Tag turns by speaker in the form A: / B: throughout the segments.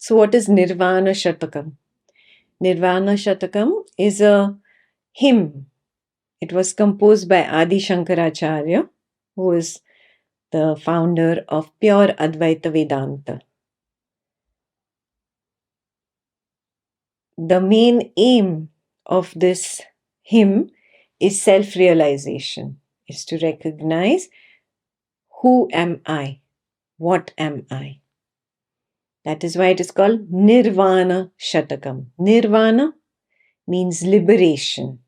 A: So what is Nirvana Shatakam? Nirvana Shatakam is a hymn. It was composed by Adi Shankaracharya, who is the founder of pure Advaita Vedanta. The main aim of this hymn is self-realization, is to recognize who am I, what am I. That is why it is called Nirvana Shatakam. Nirvana means liberation.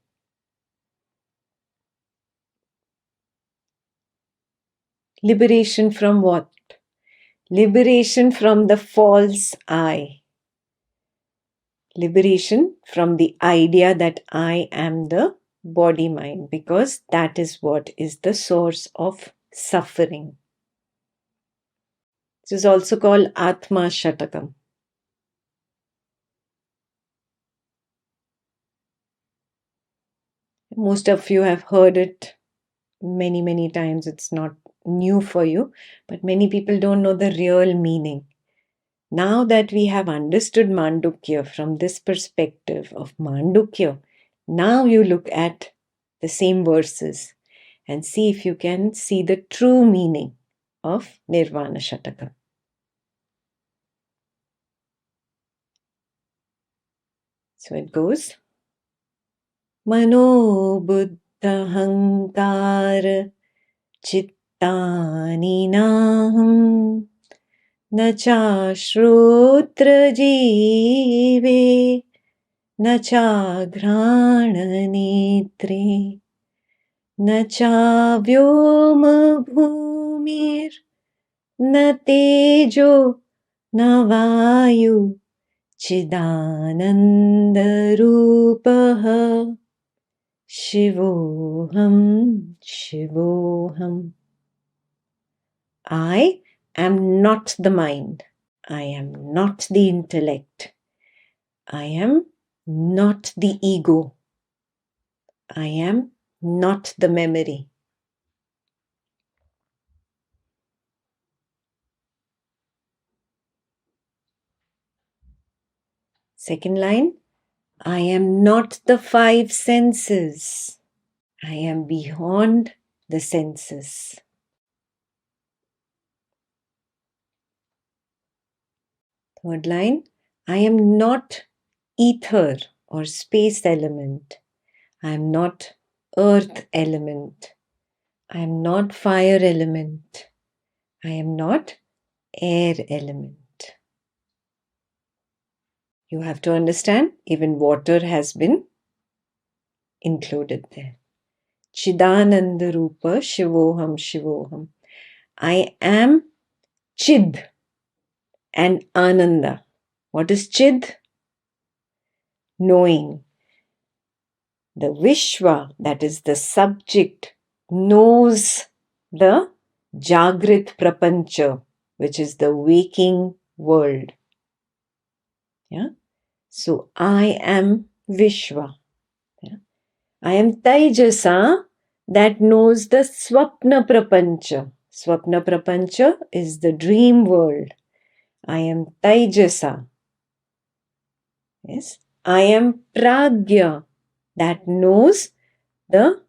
A: Liberation from what? Liberation from the false I. Liberation from the idea that I am the body-mind, because that is what is the source of suffering. This is also called Atma Shatakam. Most of you have heard it many times. It's not new for you, but many people don't know the real meaning. Now that we have understood Maandukya from this perspective of Maandukya, now you look at the same verses and see if you can see the true meaning of Nirvana Shatakam. So it goes, Mano Buddha Hankar Chittani Naham न चाश्रोत्र जीवे न चाघ्राणनेत्रे न चाव्योम भूमिर्न तेजो न वायु चिदानन्दरूपः शिवोऽहं शिवोऽहम्. I am not the mind. I am not the intellect. I am not the ego. I am not the memory. Second line, I am not the five senses. I am beyond the senses. Third line, I am not ether or space element. I am not earth element. I am not fire element. I am not air element. You have to understand, even water has been included there. Chidananda Rupa Shivoham Shivoham. I am Chid and Ananda. What is Chid? Knowing. The Vishwa, that is the subject, knows the Jagrit Prapancha, which is the waking world. Yeah. So I am Vishwa. Yeah. I am Taijasa, that knows the Swapna Prapancha. Swapna Prapancha is the dream world. I am Taijasa. Yes. I am Pragya, that knows the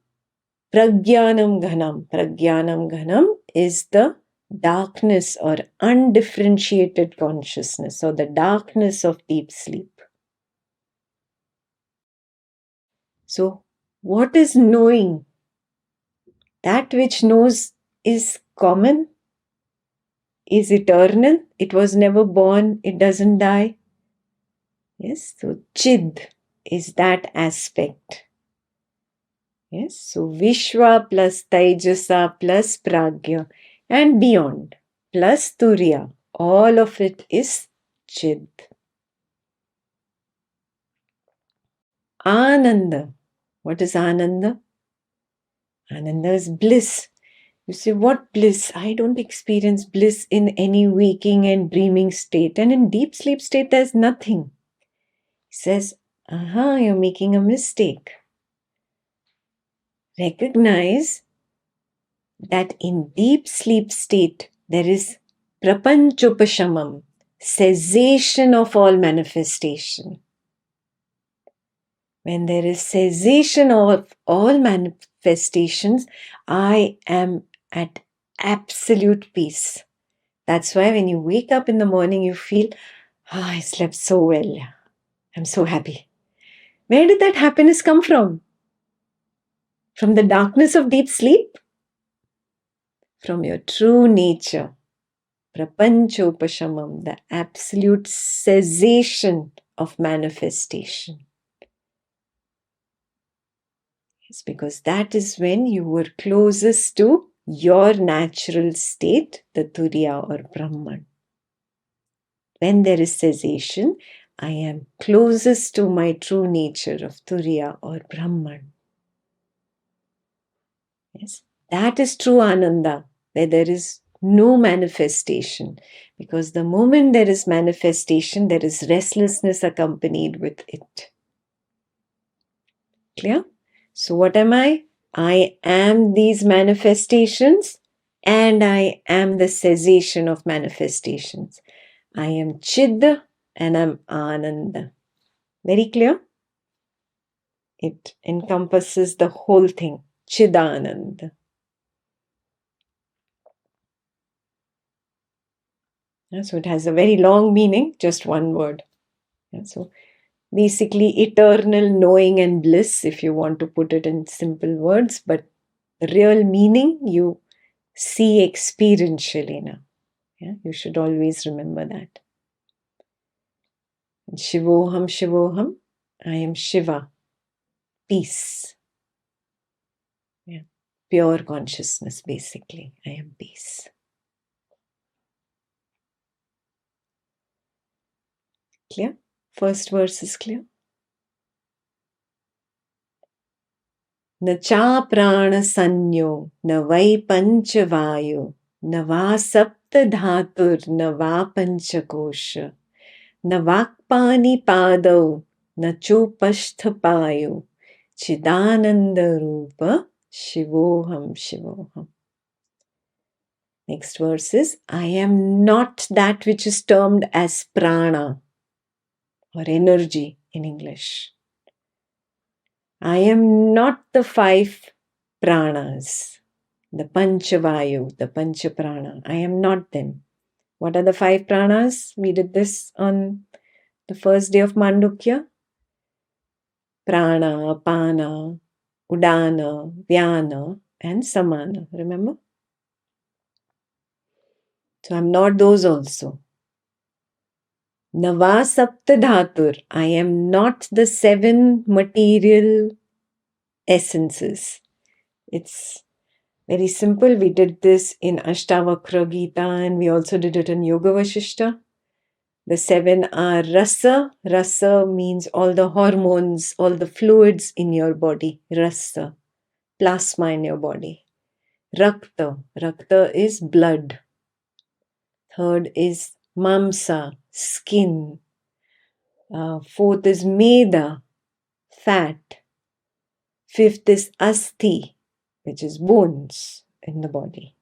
A: Pragyanam Ghanam. Pragyanam Ghanam is the darkness or undifferentiated consciousness, or the darkness of deep sleep. So, what is knowing? That which knows is common, is eternal, it was never born, it doesn't die. Yes, so Chid is that aspect. Yes, so Vishwa plus Taijasa plus Pragya and beyond, plus Turiya, all of it is Chid. Ananda. What is Ananda? Ananda is bliss. You say, what bliss? I don't experience bliss in any waking and dreaming state. And in deep sleep state, there's nothing. He says, you're making a mistake. Recognize that in deep sleep state, there is prapanchupashamam, cessation of all manifestation. When there is cessation of all manifestations, I am at absolute peace. That's why when you wake up in the morning, you feel, I slept so well. I'm so happy. Where did that happiness come from? From the darkness of deep sleep? From your true nature. Prapanchopashamam, the absolute cessation of manifestation. It's because that is when you were closest to your natural state, the Turiya or Brahman. When there is cessation, I am closest to my true nature of Turiya or Brahman. Yes, that is true Ananda, where there is no manifestation. Because the moment there is manifestation, there is restlessness accompanied with it. Clear? So what am I? I am these manifestations and I am the cessation of manifestations. I am Chid and I'm Ananda. Very clear? It encompasses the whole thing. Chidananda. So it has a very long meaning, just one word. So basically eternal knowing and bliss, if you want to put it in simple words, but the real meaning you see experientially now. You should always remember that. And Shivoham, Shivoham, I am Shiva, peace. Pure consciousness, basically. I am peace. Clear? First verse is clear. न चाप्राणसंज्ञो न वै पञ्चवायो न वा सप्तधातुर्न वा पञ्चकोश न वाक्पानिपादौ न चोपस्थपायो चिदानन्दरूप शिवोऽहं शिवोऽहम्. Next verse is, I am not that which is termed as prana or energy in English. I am not the 5 pranas, the Panchavayu, the Panchaprana. I am not them. What are the 5 pranas? We did this on the first day of Maandukya. Prana, Apana, Udana, Vyana, and Samana. Remember? So I'm not those also. Nava Saptadhatur. I am not the 7 material essences. It's very simple. We did this in Ashtavakra Gita and we also did it in Yoga Vashishta. The 7 are rasa. Rasa means all the hormones, all the fluids in your body. Rasa. Plasma in your body. Rakta. Rakta is blood. Third is mamsa, skin. 4th is meda, fat. 5th is asti, which is bones in the body.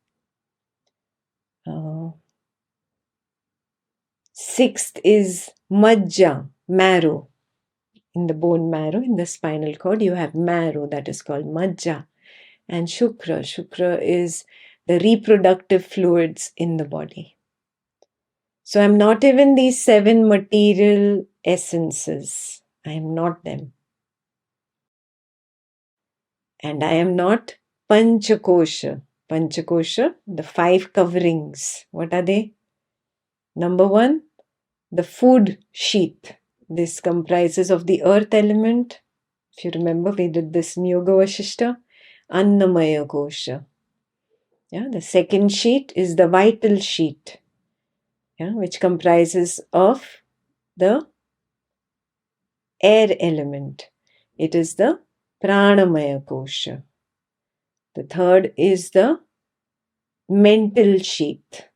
A: 6th is majja, marrow. In the bone marrow, in the spinal cord, you have marrow that is called majja. And shukra. Shukra is the reproductive fluids in the body. So I'm not even these 7 material essences. I am not them. And I am not Panchakosha. Panchakosha, the 5 coverings. What are they? Number 1, the food sheath. This comprises of the earth element. If you remember, we did this in Yoga Vashishta. Annamaya Kosha. The second sheet is the vital sheet, which comprises of the air element. It is the Pranamaya Kosha. The third is the mental sheath.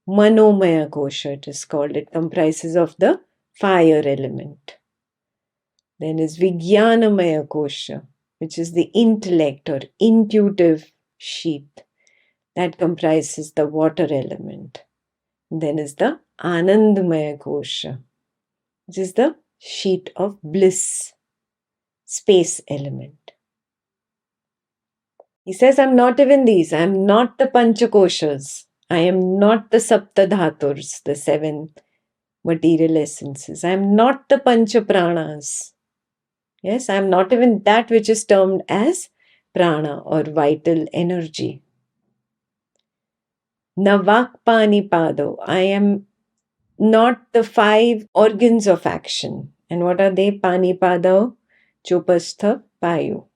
A: Manomaya Kosha it is called. It comprises of the fire element. Then is Vijnanamaya Kosha, which is the intellect or intuitive sheath. That comprises the water element. Then is the Anandamaya Kosha, which is the sheet of bliss, space element. He says, I'm not even these. I'm not the Panchakoshas. I am not the Saptadhaturs, the 7 material essences. I am not the Panchapranas. Yes, I am not even that which is termed as prana or vital energy. Navakpani pado. I am not the 5 organs of action. And what are they? Pani pado, chopastha, payu.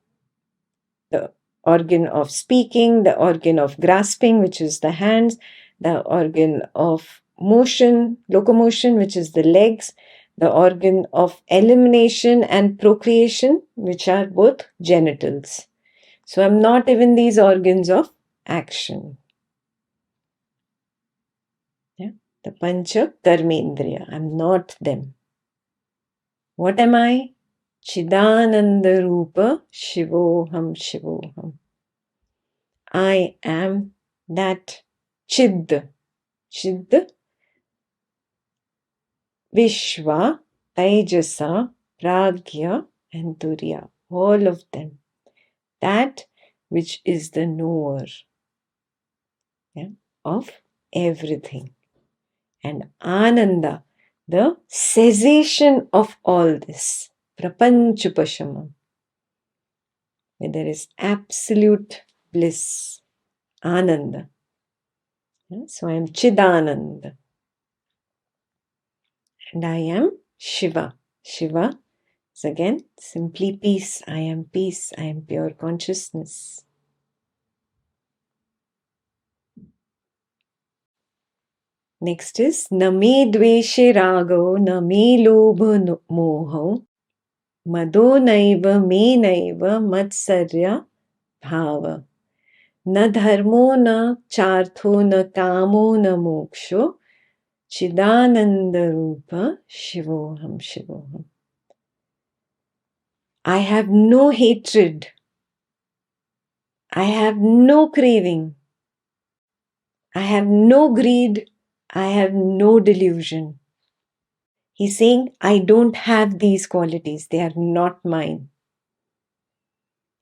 A: The organ of speaking, the organ of grasping, which is the hands, the organ of motion, locomotion, which is the legs, the organ of elimination and procreation, which are both genitals. So I'm not even these organs of action. Yeah? The Pancha Karmendriya. I'm not them. What am I? Chidananda Rupa Shivoham Shivoham. I am that Chid. Chid, Vishwa, Taijasa, Pragya, and Turiya. All of them. That which is the knower, yeah, of everything. And Ananda, the cessation of all this. Prapanchupashamam. Where there is absolute bliss. Ananda. Yeah, so I am Chidananda. And I am Shiva. Shiva is again simply peace. I am peace. I am pure consciousness. Next is Name Dveshe Rago, Name Lobha Moho, Mado Naiva Me Naiva Matsarya Bhava. Na dharmo na chartho na kamo na moksho, Chidananda Rupa Shivoham Shivoham. I have no hatred. I have no craving. I have no greed. I have no delusion. He's saying, I don't have these qualities. They are not mine.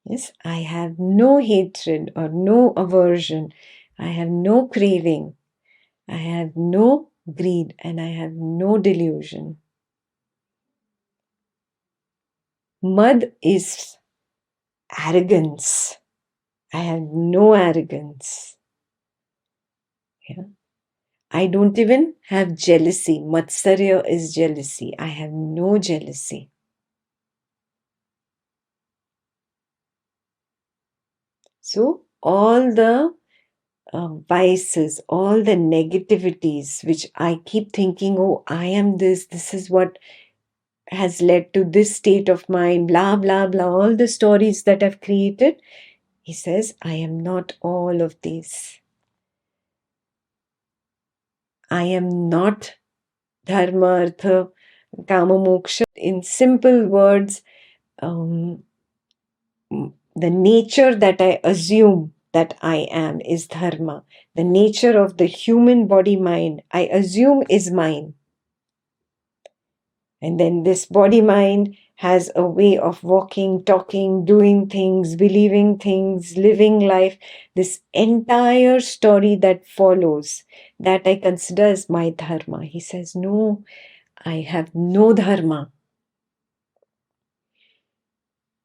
A: Yes, I have no hatred or no aversion. I have no craving. I have no greed and I have no delusion. Mad is arrogance. I have no arrogance. Yeah. I don't even have jealousy. Matsarya is jealousy. I have no jealousy. So all the vices, all the negativities which I keep thinking, oh, I am this is what has led to this state of mind, blah, blah, blah, all the stories that I've created. He says, I am not all of these. I am not dharma, artha, kama, moksha. In simple words, the nature that I assume that I am is dharma. The nature of the human body mind, I assume is mine. And then this body mind has a way of walking, talking, doing things, believing things, living life. This entire story that follows, that I consider as my dharma. He says, no, I have no dharma.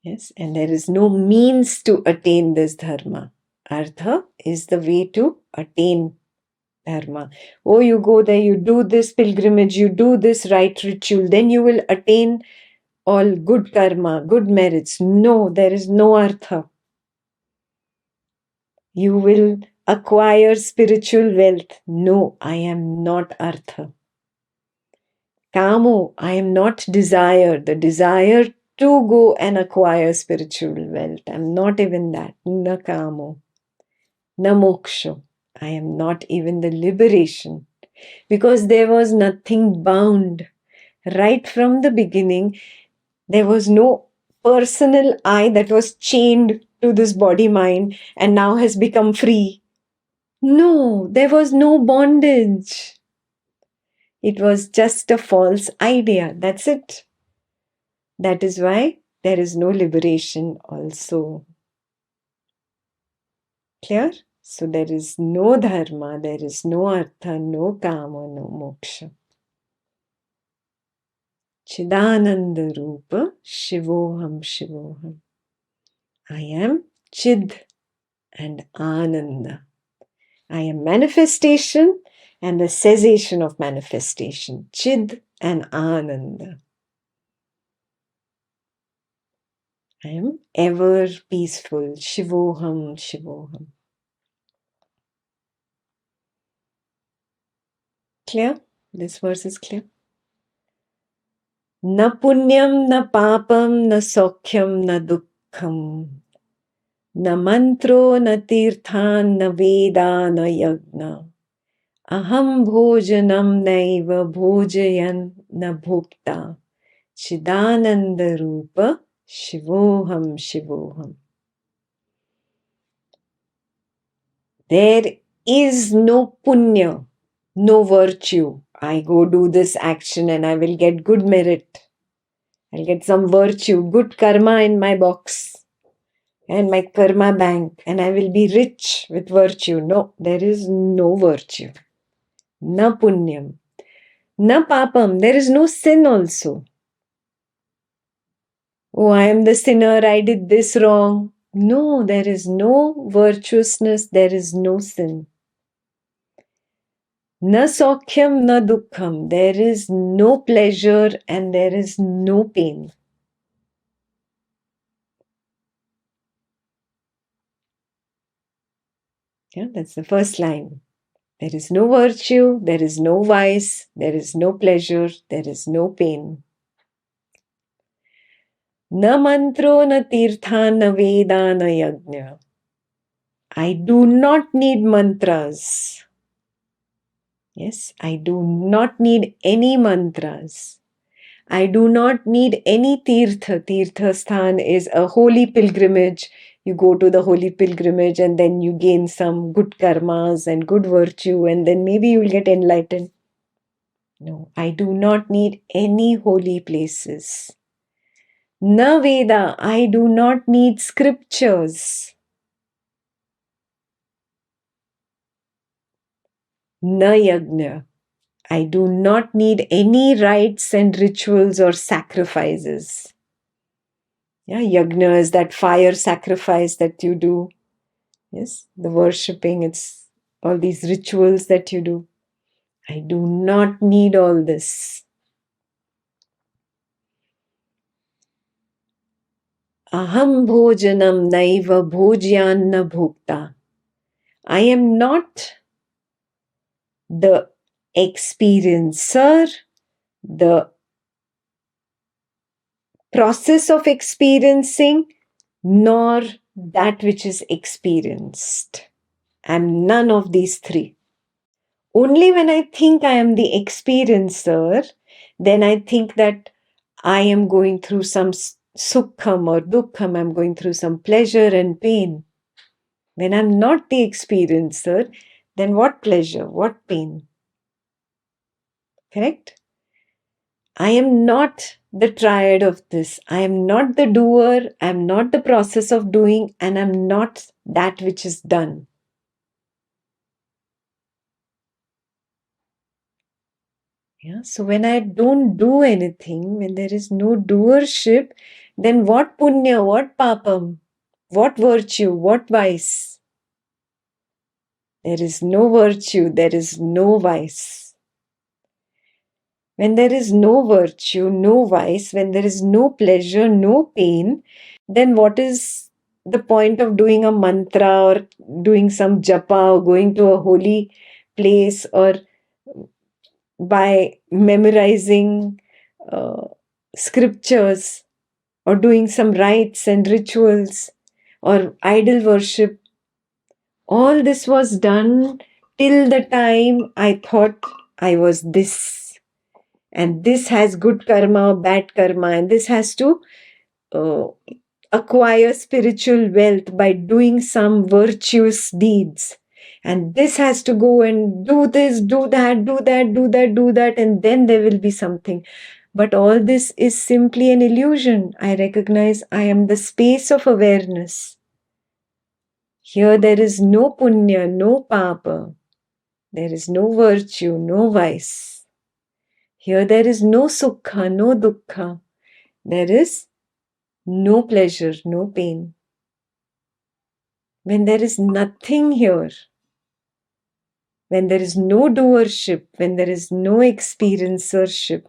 A: Yes, and there is no means to attain this dharma. Artha is the way to attain dharma. Oh, you go there, you do this pilgrimage, you do this right ritual, then you will attain all good karma, good merits. No, there is no artha. You will acquire spiritual wealth. No, I am not artha. Kamo, I am not desire. The desire to go and acquire spiritual wealth. I am not even that. Na kamo. Na moksha. I am not even the liberation. Because there was nothing bound. Right from the beginning, there was no personal I that was chained to this body mind and now has become free. No, there was no bondage. It was just a false idea. That's it. That is why there is no liberation also. Clear? So there is no dharma, there is no artha, no kama, no moksha. Chidananda Rupa, Shivoham Shivoham. I am Chid and Ananda. I am manifestation and the cessation of manifestation. Chid and Ananda. I am ever peaceful. Shivoham Shivoham. Clear? This verse is clear. Na punyam, na papam, na sokhyam, na dukkham. Na mantro, na tirthan, na veda, na yagna. Aham bhojanam naiva bhojayan na bhukta. Chidananda Rupa Shivoham Shivoham. There is no punya, no virtue. I go do this action and I will get good merit. I'll get some virtue, good karma in my box and my karma bank, and I will be rich with virtue. No, there is no virtue. Na punyam. Na papam. There is no sin also. Oh, I am the sinner, I did this wrong. No, there is no virtuousness, there is no sin. Na sokhyam, na dukkham. There is no pleasure and there is no pain. Yeah, that's the first line. There is no virtue, there is no vice, there is no pleasure, there is no pain. Na mantro, na tirtha, na veda, na yajna. I do not need mantras. Yes, I do not need any mantras. I do not need any tirtha. Tirtha sthan is a holy pilgrimage. You go to the holy pilgrimage and then you gain some good karmas and good virtue and then maybe you will get enlightened. No, I do not need any holy places. Na Veda, I do not need scriptures. Na Yajna, I do not need any rites and rituals or sacrifices. Yeah, yajna is that fire sacrifice that you do. Yes, the worshipping, it's all these rituals that you do. I do not need all this. Aham bhojanam naiva bhojyanna bhukta. I am not the experiencer, the process of experiencing, nor that which is experienced. I am none of these three. Only when I think I am the experiencer, then I think that I am going through some sukham or dukkham, I'm going through some pleasure and pain. When I'm not the experiencer, then what pleasure, what pain? Correct? I am not the triad of this. I am not the doer, I am not the process of doing, and I'm not that which is done. Yeah, so when I don't do anything, when there is no doership, then what punya, what papam, what virtue, what vice? There is no virtue, there is no vice. When there is no virtue, no vice, when there is no pleasure, no pain, then what is the point of doing a mantra or doing some japa or going to a holy place or by memorizing scriptures or doing some rites and rituals or idol worship? All this was done till the time I thought I was this. And this has good karma, bad karma, and this has to acquire spiritual wealth by doing some virtuous deeds. And this has to go and do this, do that, do that, do that, do that, and then there will be something. But all this is simply an illusion. I recognize I am the space of awareness. Here there is no punya, no papa. There is no virtue, no vice. Here there is no sukha, no dukkha. There is no pleasure, no pain. When there is nothing here, when there is no doership, when there is no experiencership,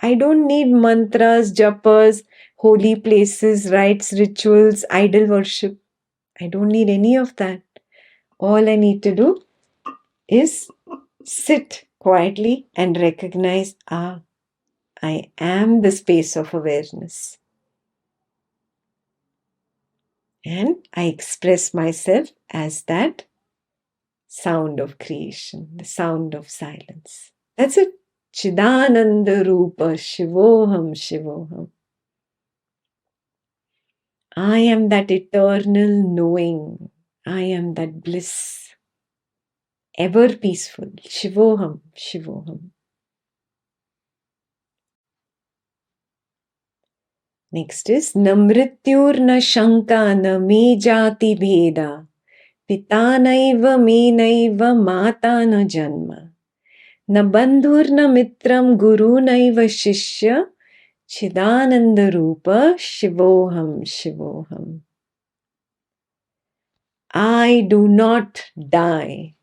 A: I don't need mantras, japas, holy places, rites, rituals, idol worship. I don't need any of that. All I need to do is sit quietly and recognize, I am the space of awareness. And I express myself as that sound of creation, the sound of silence. That's it. Chidananda Rupa Shivoham Shivoham. I am that eternal knowing. I am that bliss. Ever peaceful. Shivoham Shivoham. Next is Namrityur na Shanka na me jati bheda. Pita naiva me naiva mata na janma. Na bandhur na mitram guru naiva shishya. Chidananda Rupa Shivoham Shivoham. I do not die.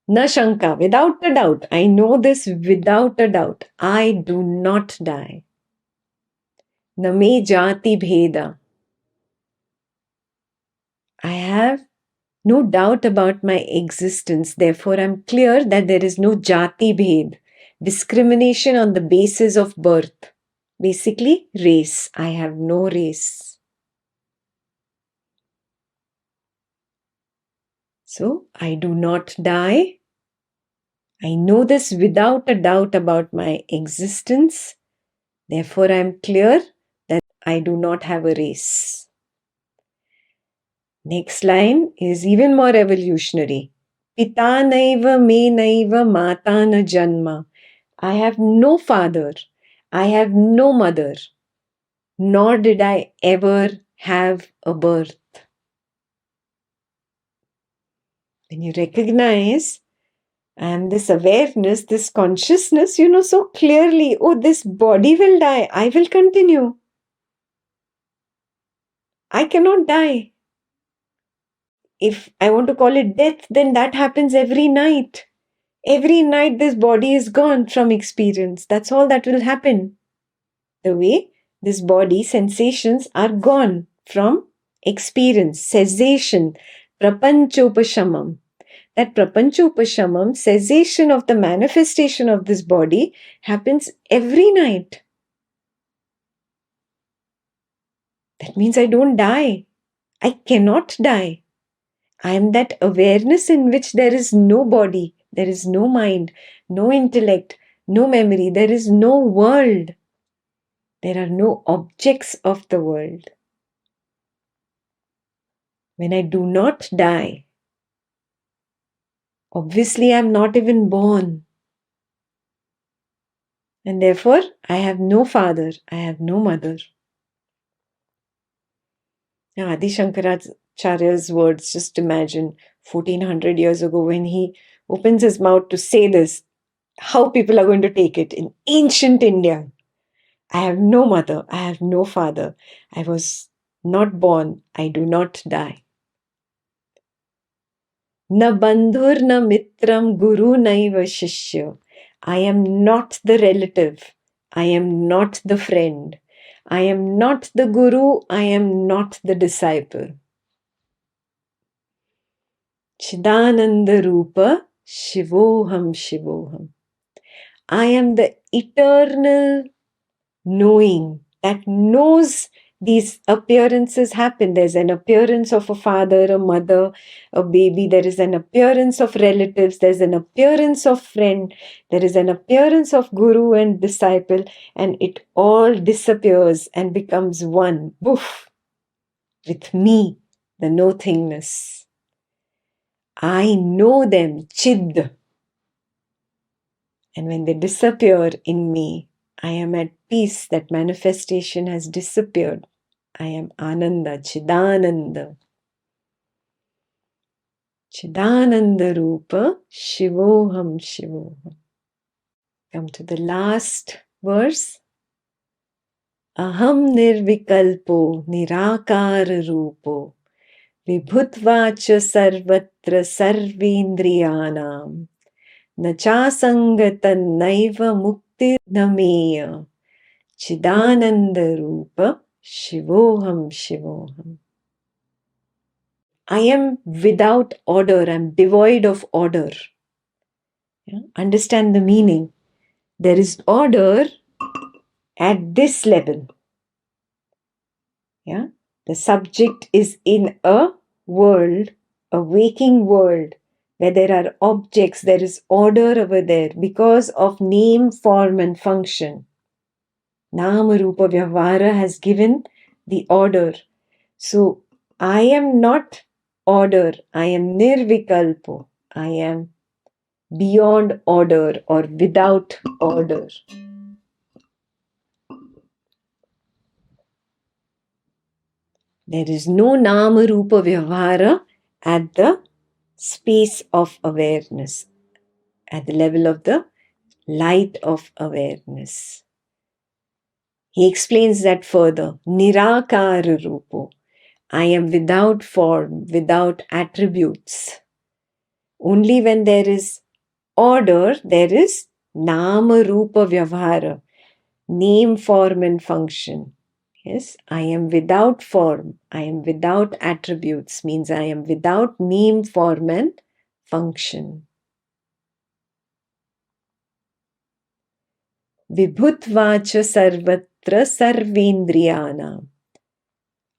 A: Na shanka, without a doubt. I know this without a doubt. I do not die. Na me jati bheda. I have no doubt about my existence. Therefore, I'm clear that there is no jati bhed, discrimination on the basis of birth. Basically, race. I have no race. So, I do not die. I know this without a doubt about my existence. Therefore, I am clear that I do not have a race. Next line is even more evolutionary. Pita naiva me naiva mata na janma. I have no father. I have no mother. Nor did I ever have a birth. When you recognize and this awareness, this consciousness, you know so clearly, oh, this body will die. I will continue. I cannot die. If I want to call it death, then that happens every night. Every night this body is gone from experience. That's all that will happen. The way this body, sensations are gone from experience, cessation, prapanchopashamam. That prapanchopashamam, cessation of the manifestation of this body, happens every night. That means I don't die. I cannot die. I am that awareness in which there is no body, there is no mind, no intellect, no memory, there is no world. There are no objects of the world. When I do not die, obviously I am not even born. And therefore, I have no father, I have no mother. Now, Adi Shankaracharya's words, just imagine 1400 years ago when he opens his mouth to say this, how people are going to take it in ancient India. I have no mother, I have no father. I was not born, I do not die. Na bandhur na mitram guru naiva shishya. I am not the relative. I am not the friend. I am not the guru. I am not the disciple. Chidananda Rupa Shivoham Shivoham. I am the eternal knowing that knows these appearances happen. There's an appearance of a father, a mother, a baby. There is an appearance of relatives. There's an appearance of friend. There is an appearance of guru and disciple. And it all disappears and becomes one. Boof! With me, the nothingness. I know them, chid. And when they disappear in me, I am at peace. That manifestation has disappeared. I am Ananda, Chidananda. Chidananda Rupa, Shivoham Shivoham. Come to the last verse. Aham nirvikalpo nirakar rupo vibhutvacha sarvatra sarvindriyanam nachasangatan naiva mukti nameya chidananda rupa shivoham shivoham. I am without order, I am devoid of order. Understand the meaning. There is order at this level. The subject is in a world, a waking world, where there are objects, there is order over there because of name, form and function. Nama Rupa Vyavahara has given the order. So I am not order, I am nirvikalpo, I am beyond order or without order. There is no Nama Rupa Vyavahara at the space of awareness, at the level of the light of awareness. He explains that further. Nirakara Rupo. I am without form, without attributes. Only when there is order, there is Nama Rupa Vyavahara, name, form and function. Yes, I am without form, I am without attributes, means I am without name, form and function. Vibhutvacha sarvatra sarvendriyana.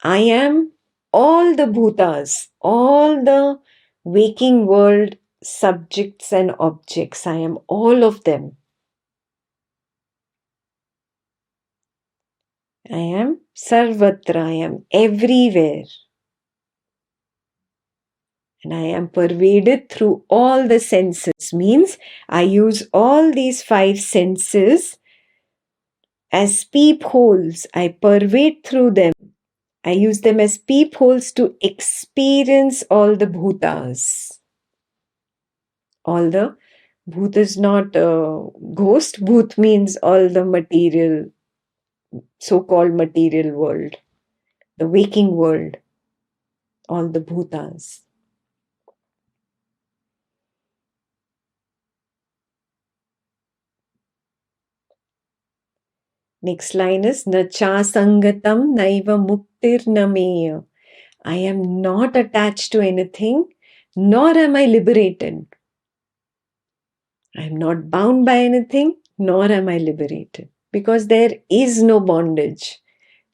A: I am all the bhutas, all the waking world subjects and objects. I am all of them. I am sarvatra, I am everywhere. And I am pervaded through all the senses. Means I use all these 5 senses as peepholes. I pervade through them. I use them as peepholes to experience all the bhutas. All the bhut is not ghost. Bhut means all the material, so-called material world, the waking world, all the bhutas. Next line is Nacha sangatam naiva muktir nameya. I am not attached to anything, nor am I liberated. I am not bound by anything, nor am I liberated. Because there is no bondage.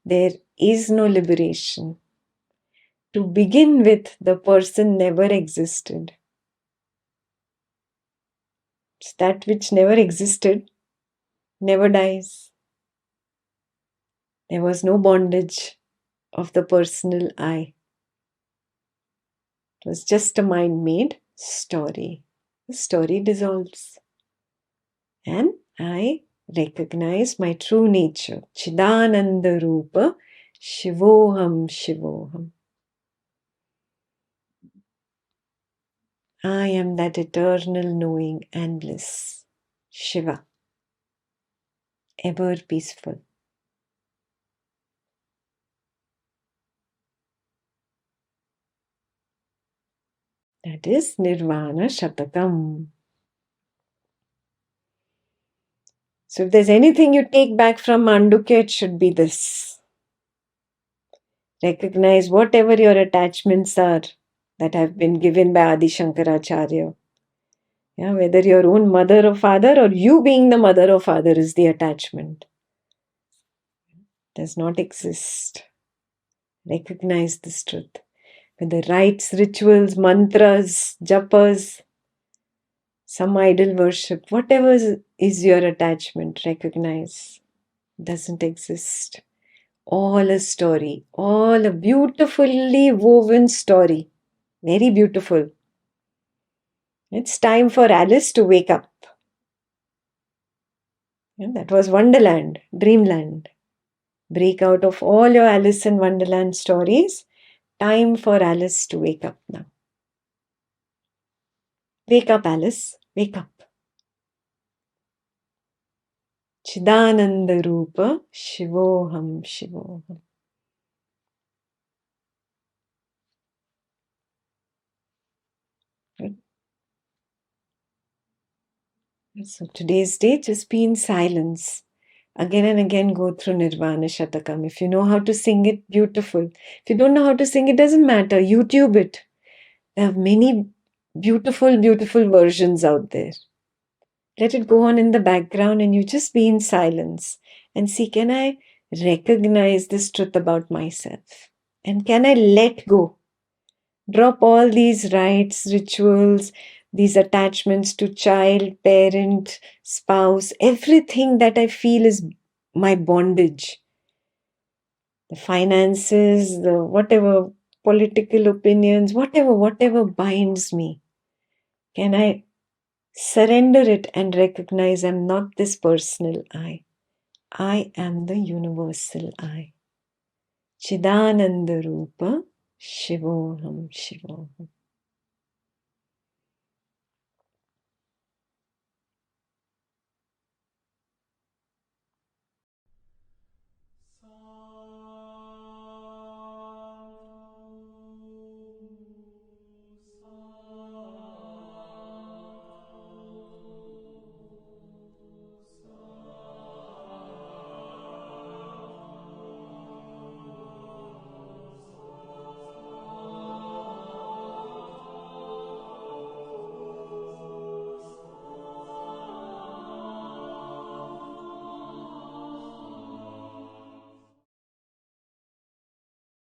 A: There is no liberation. To begin with, the person never existed. That which never existed never dies. There was no bondage of the personal I. It was just a mind-made story. The story dissolves. And I recognize my true nature. Chidananda Rupa, Shivoham Shivoham. I am that eternal knowing and bliss. Shiva. Ever peaceful. That is Nirvana Shatakam. So if there's anything you take back from Maandukya, it should be this. Recognize whatever your attachments are that have been given by Adi Shankaracharya. Whether your own mother or father or you being the mother or father is the attachment. Does not exist. Recognize this truth. Whether rites, rituals, mantras, japas, some idol worship, whatever is your attachment, recognize. Doesn't exist. All a story, all a beautifully woven story. Very beautiful. It's time for Alice to wake up. And that was Wonderland, Dreamland. Break out of all your Alice in Wonderland stories. Time for Alice to wake up now. Wake up, Alice. Wake up. Chidananda Rupa Shivoham Shivoham. Good. So today's day, just be in silence. Again and again go through Nirvana Shatakam. If you know how to sing it, beautiful. If you don't know how to sing, it doesn't matter. YouTube it. There are many beautiful, beautiful versions out there. Let it go on in the background and you just be in silence and see, can I recognize this truth about myself? And can I let go? Drop all these rites, rituals, these attachments to child, parent, spouse, everything that I feel is my bondage. The finances, the whatever political opinions, whatever binds me. Can I surrender it and recognize I'm not this personal I. I am the universal I. Chidananda Rupa Shivoham Shivoham.